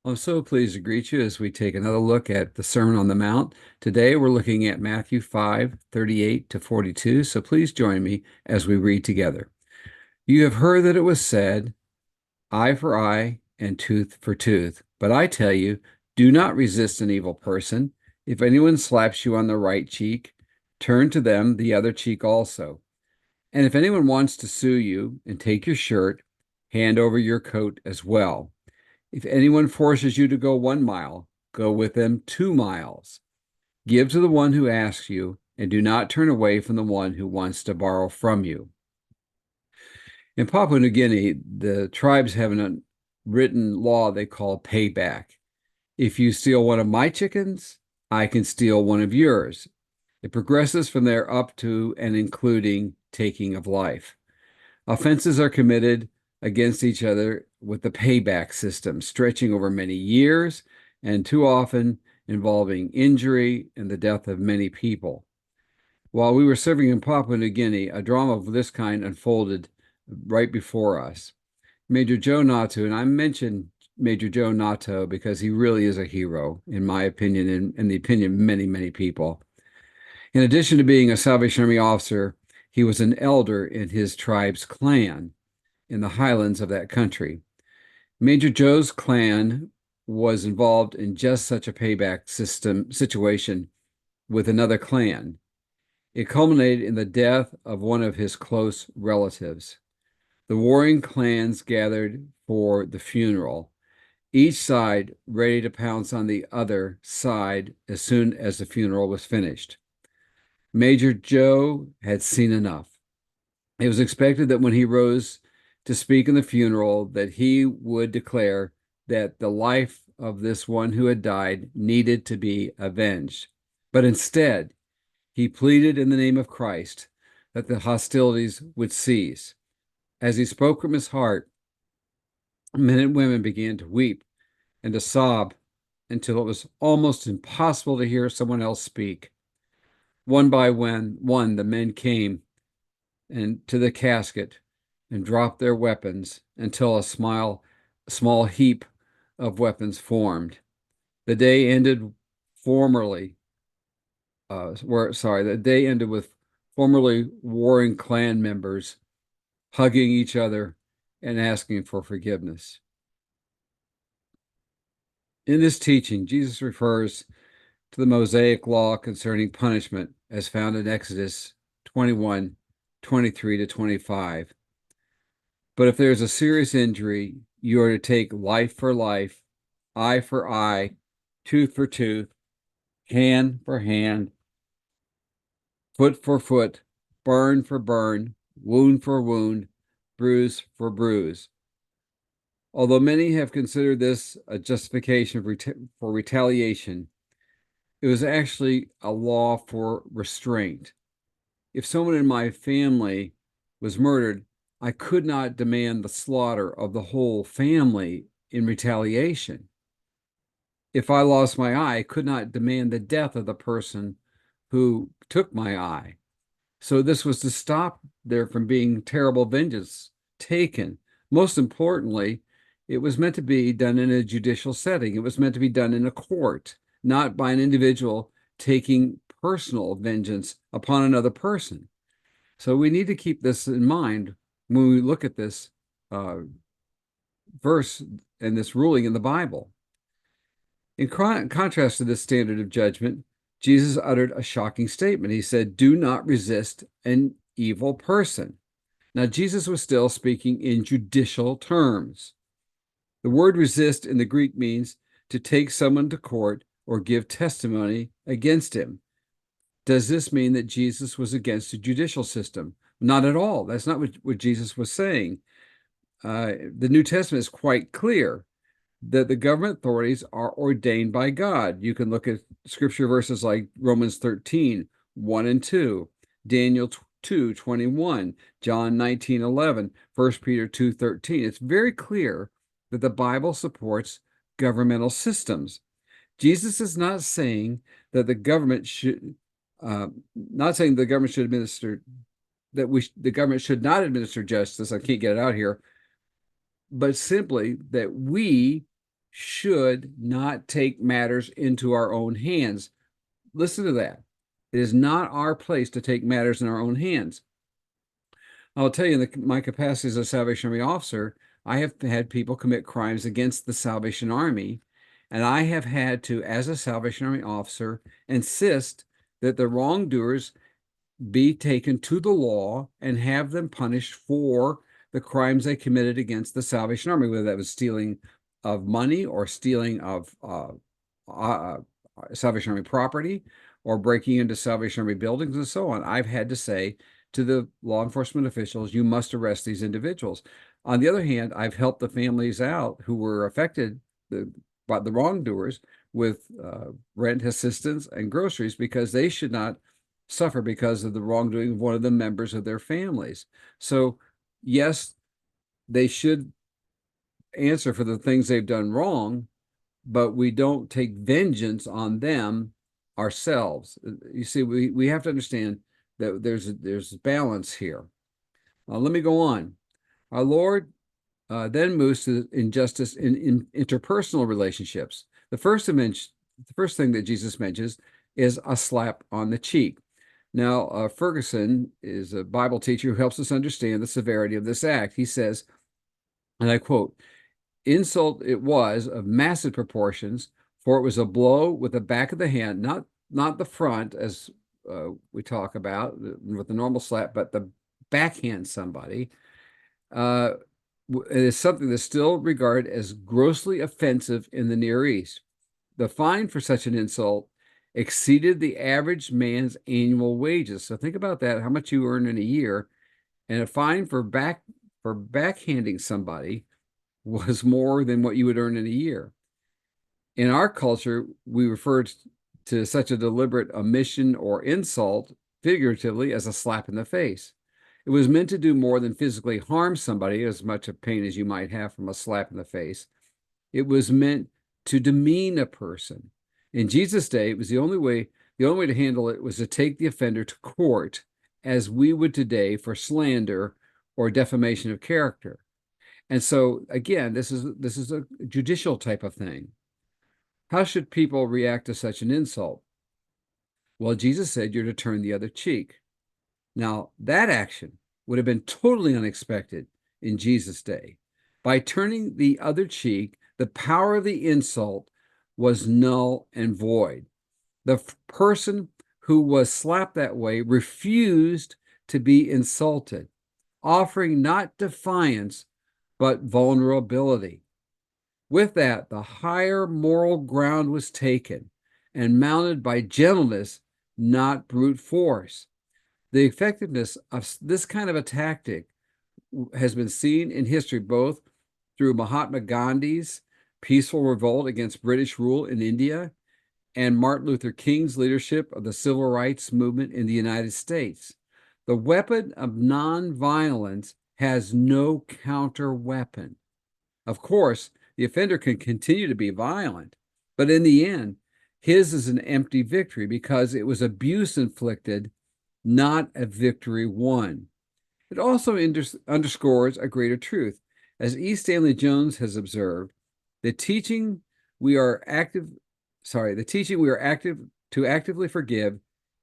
I'm so pleased to greet you as we take another look at the Sermon on the Mount. Today we're looking at Matthew 5:38 to 42. So please join me as we read together. You have heard that it was said, eye for eye and tooth for tooth. But I tell you, do not resist an evil person. If anyone slaps you on the right cheek, turn to them the other cheek also. And if anyone wants to sue you and take your shirt, hand over your coat as well. If anyone forces you to go 1 mile, go with them 2 miles. Give to the one who asks you, and do not turn away from the one who wants to borrow from you. In Papua New Guinea, the tribes have an unwritten law they call payback. If you steal one of my chickens, I can steal one of yours. It progresses from there up to and including taking of life. Offenses are committed against each other with the payback system, stretching over many years and too often involving injury and the death of many people. While we were serving in Papua New Guinea, a drama of this kind unfolded right before us. Major Joe Nato, and I mentioned Major Joe Nato because he really is a hero, in my opinion, and in the opinion of many, many people. In addition to being a Salvation Army officer, he was an elder in his tribe's clan in the highlands of that country. Major Joe's clan was involved in just such a payback situation with another clan. It culminated in the death of one of his close relatives. The warring clans gathered for the funeral, each side ready to pounce on the other side as soon as the funeral was finished. Major Joe had seen enough. It was expected that when he rose to speak in the funeral, that he would declare that the life of this one who had died needed to be avenged. But instead, he pleaded in the name of Christ that the hostilities would cease. As he spoke from his heart, men and women began to weep and to sob until it was almost impossible to hear someone else speak. One by one, the men came and to the casket and dropped their weapons until a small heap of weapons formed. The day ended formerly, the day ended with formerly warring clan members hugging each other and asking for forgiveness. In this teaching, Jesus refers to the Mosaic law concerning punishment as found in Exodus 21:23 to 25. But if there's a serious injury, you are to take life for life, eye for eye, tooth for tooth, hand for hand, foot for foot, burn for burn, wound for wound, bruise for bruise. Although many have considered this a justification for retaliation, it was actually a law for restraint. If someone in my family was murdered, I could not demand the slaughter of the whole family in retaliation. If I lost my eye, I could not demand the death of the person who took my eye. So this was to stop there from being terrible vengeance taken. Most importantly, it was meant to be done in a judicial setting. It was meant to be done in a court, not by an individual taking personal vengeance upon another person. So we need to keep this in mind when we look at this verse and this ruling in the Bible. In contrast to this standard of judgment, Jesus uttered a shocking statement. He said, "Do not resist an evil person." Now, Jesus was still speaking in judicial terms. The word resist in the Greek means to take someone to court or give testimony against him. Does this mean that Jesus was against the judicial system? Not at all. That's not what Jesus was saying. The New Testament is quite clear that the government authorities are ordained by God. You can look at scripture verses like Romans 13, 1 and 2, Daniel 2, 21, John 19, 11, 1 Peter 2, 13. It's very clear that the Bible supports governmental systems. Jesus is not saying that the government should, not saying the government should administer, the government should not administer justice. I can't get it out here, but simply that we should not take matters into our own hands. Listen to that. It is not our place to take matters in our own hands. I'll tell you, in my capacity as a Salvation Army officer, I have had people commit crimes against the Salvation Army, and I have had to, as a Salvation Army officer, insist that the wrongdoers be taken to the law and have them punished for the crimes they committed against the Salvation Army, whether that was stealing of money or stealing of Salvation Army property or breaking into Salvation Army buildings and so on. I've had to say to the law enforcement officials, you must arrest these individuals. On the other hand, I've helped the families out who were affected by the wrongdoers with rent assistance and groceries, because they should not suffer because of the wrongdoing of one of the members of their families. So, yes, they should answer for the things they've done wrong, but we don't take vengeance on them ourselves. You see, we have to understand that there's balance here. Let me go on. Our Lord then moves to injustice in interpersonal relationships. The first thing that Jesus mentions is a slap on the cheek. Now, Ferguson is a Bible teacher who helps us understand the severity of this act. He says, and I quote, "Insult it was of massive proportions, for it was a blow with the back of the hand, not the front, as we talk about with the normal slap, but the backhand somebody. It is something that's still regarded as grossly offensive in the Near East. The fine for such an insult exceeded the average man's annual wages." So think about that, how much you earn in a year, and a fine for backhanding somebody was more than what you would earn in a year. In our culture, we refer to such a deliberate omission or insult figuratively as a slap in the face. It was meant to do more than physically harm somebody, as much of pain as you might have from a slap in the face. It was meant to demean a person. In Jesus' day, it was the only way to handle it was to take the offender to court, as we would today for slander or defamation of character. And so, again, this is a judicial type of thing. How should people react to such an insult? Well, Jesus said you're to turn the other cheek. Now, that action would have been totally unexpected in Jesus' day. By turning the other cheek, the power of the insult was null and void. The person who was slapped that way refused to be insulted, offering not defiance, but vulnerability. With that, the higher moral ground was taken and mounted by gentleness, not brute force. The effectiveness of this kind of a tactic has been seen in history, both through Mahatma Gandhi's peaceful revolt against British rule in India and Martin Luther King's leadership of the civil rights movement in the United States. The weapon of nonviolence has no counter weapon. Of course, the offender can continue to be violent, but in the end, his is an empty victory because it was abuse inflicted, not a victory won. It also underscores a greater truth. As E. Stanley Jones has observed, the teaching we are to actively forgive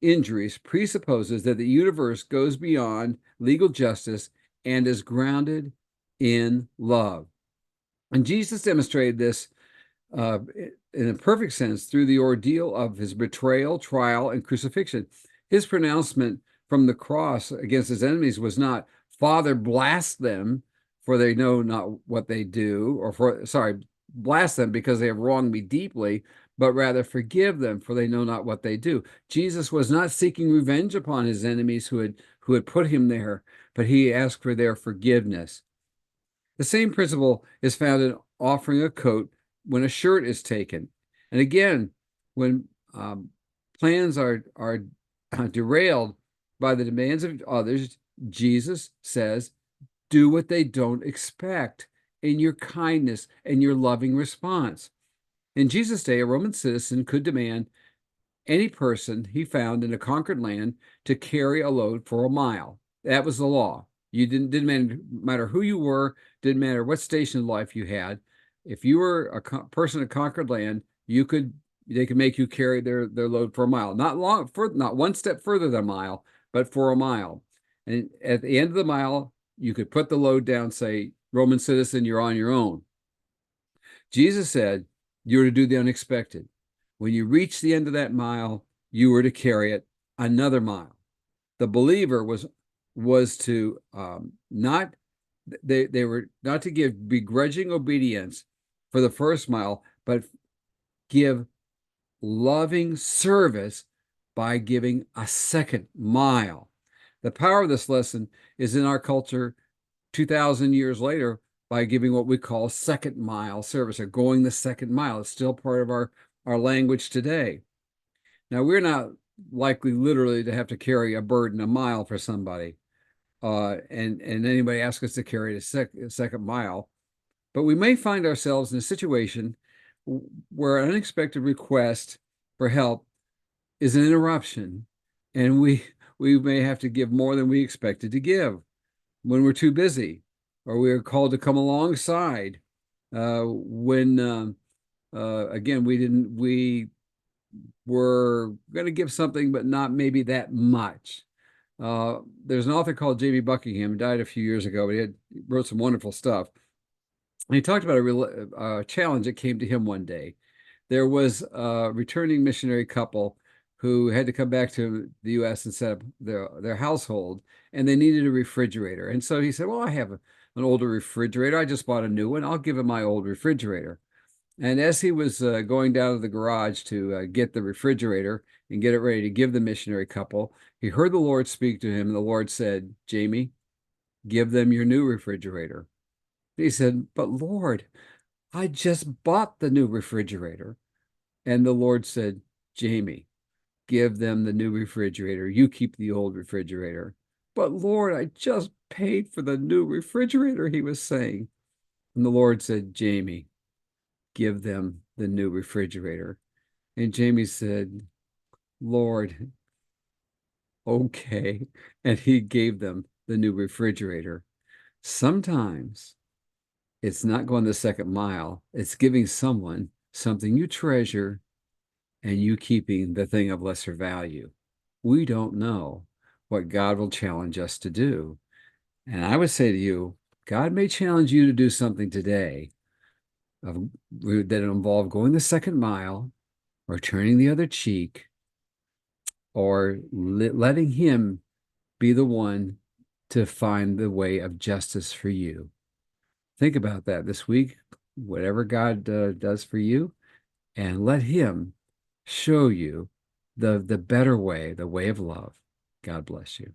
injuries presupposes that the universe goes beyond legal justice and is grounded in love. And Jesus demonstrated this in a perfect sense through the ordeal of his betrayal, trial, and crucifixion. His pronouncement from the cross against his enemies was not, "Father, blast them, for they know not what they do," blast them because they have wronged me deeply, but rather, "Forgive them, for they know not what they do." Jesus was not seeking revenge upon his enemies who had put him there, but he asked for their forgiveness. The same principle is found in offering a coat when a shirt is taken. And again, when plans are derailed by the demands of others, Jesus says, do what they don't expect in your kindness and your loving response. In Jesus' day, a Roman citizen could demand any person he found in a conquered land to carry a load for a mile. That was the law. You didn't matter who you were, didn't matter what station of life you had. If you were a person that conquered land, they could make you carry their load for a mile, not one step further than a mile, but for a mile. And at the end of the mile, you could put the load down, say, Roman citizen, you're on your own. Jesus said you were to do the unexpected. When you reach the end of that mile, you were to carry it another mile. The believer was to not they were not to give begrudging obedience for the first mile, but give loving service by giving a second mile. The power of this lesson is in our culture 2,000 years later by giving what we call second mile service, or going the second mile. It's still part of our language today. Now, we're not likely literally to have to carry a burden a mile for somebody, and anybody asks us to carry a second mile, but we may find ourselves in a situation where an unexpected request for help is an interruption, and we may have to give more than we expected to give when we're too busy, or we are called to come alongside when again we were going to give something, but not maybe that much. There's an author called J.B. Buckingham, who died a few years ago, but he wrote some wonderful stuff. And he talked about a challenge that came to him one day. There was a returning missionary couple who had to come back to the U.S. and set up their household, and they needed a refrigerator. And so he said, well, I have an older refrigerator. I just bought a new one. I'll give him my old refrigerator. And as he was going down to the garage to get the refrigerator and get it ready to give the missionary couple, he heard the Lord speak to him. And the Lord said, Jamie, give them your new refrigerator. He said, but Lord, I just bought the new refrigerator. And the Lord said, Jamie, give them the new refrigerator. You keep the old refrigerator. But Lord, I just paid for the new refrigerator, he was saying. And the Lord said, Jamie, give them the new refrigerator. And Jamie said, Lord, okay. And he gave them the new refrigerator. Sometimes it's not going the second mile. It's giving someone something you treasure and you keeping the thing of lesser value. We don't know what God will challenge us to do. And I would say to you, God may challenge you to do something today that involve going the second mile, or turning the other cheek, or letting him be the one to find the way of justice for you. Think about that this week, whatever God does for you, and let him show you the better way, the way of love. God bless you.